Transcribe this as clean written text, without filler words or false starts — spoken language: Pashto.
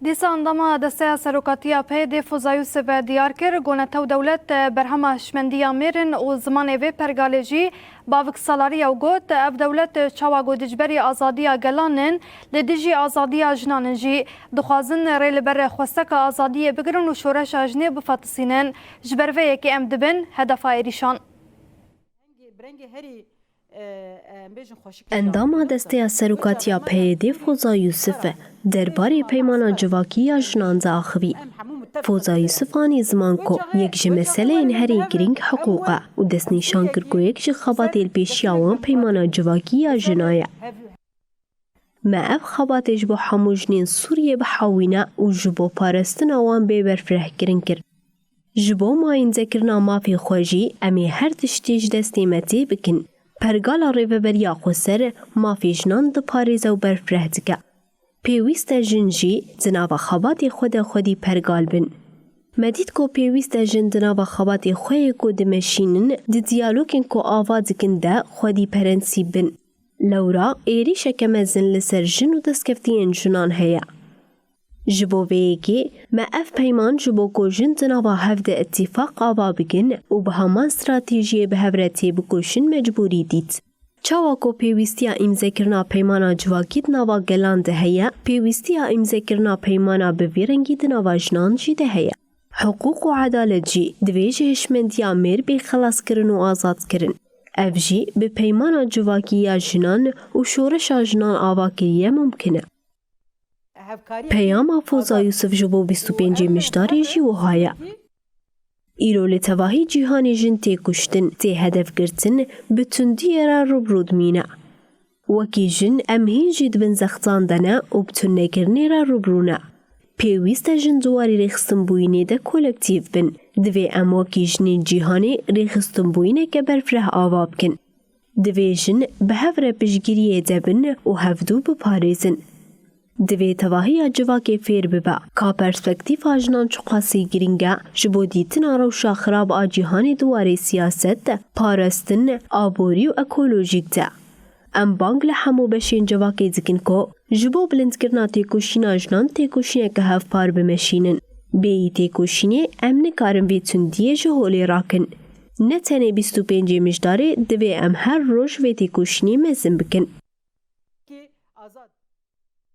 دیسا انداما دسته سروکاتیا پی فوزا یوسف دیار کر گونتو دولت برهما شمندیا میرن و زمان وی پرگالجی باوک سالاری او گوت اف دولت چاواگو دجبری آزادیا گلانن لدیجی آزادیا جنانن جی دخوازن ریل بر خوستک آزادی بگرن و شورش اجنه بفتسینن جبروه یکی ام دبن هدف ایریشان. انداما دسته سروکاتیا پیدی فوزا یوسف درباره پیمانا جواکیا جنان زاخوی. فوزا یوسفانی زمان کو یک جه مسئله این هری گرینگ حقوقه و دست نیشان کرگو یک جه خبات البیشیاوان پیمانا جواکیا جنایه. ما اف خباتش با همو جنین سوریه بحاوینه و جبو پارستن آوان بیبرفره گرین کرد. جبو ما این ذکرنا مافی خوشی امی هر تشتیج دستیمتی بکن. پرگالا ریوبریا خوسر مافی جنان ده پاریزه و برفره دکه. پیویست جنجی زناوا خباتی خودی پرگال بن. مدید کو پیویست جن زناوا خباتی خوی کو دمشینن دی دیالوگین کو آواز کن ده خودی پرنسی بن. لورا ایری شکمزن لسر جن و دستکفتین جنان هیا. جبو ویگی ما اف پیمان جبو کو جن زناوا هفده اتفاق آوا بگن و به همان استراتیجی به هورتی بکوشن مجبوری دید. چاواکو پیوستیا امضا کرنا پیمانا جواکید نوا گلانده هیا، پیوستیا امضا کرنا پیمانا بویرنگید نوا جنان جیده هیا. حقوق و عدالت جی دویج هشمندیا میر بی خلاص کرن و آزاد کرن. اف جی به پیمانا جواکیا جنان و شورش جنان آوا کریه ممکنه. پیام فوزا یوسف جبو 25 مشداری جی و هایا. ایرو لتواهی جیهانی جن تی کشتن تی هدف گرتن بتندی را روبرود مینه. وکی جن امهین جید بن زختان دنه و بتن نگرنی را روبرونه. پیویست جن دواری ریخستن بوینه ده کولکتیو بن. دوی ام وکی جنین جیهانی ریخستن بوینه که برفره آواب کن. دوی جن به هفره پشگیریه دبن و هفدو بپاریزن. دوی تواهی جواکی فیر ببا که پرسپکتیف آجنان چقاسی گرینگه جبو دیتن آروشا خراب آجیهانی دواری سیاست پارستن آبوری و اکولوژیک ده. ام بانگل همو بشین جواکی دکن که جبو بلند کرنا تیکوشین آجنان تیکوشینه که هف پار بمشینن. بیئی تیکوشینه ام نکارن وی تندیه جهولی راکن. نه تنه 25 مجداره دوی ام هر روش وی تیکوشینی مزن بکن.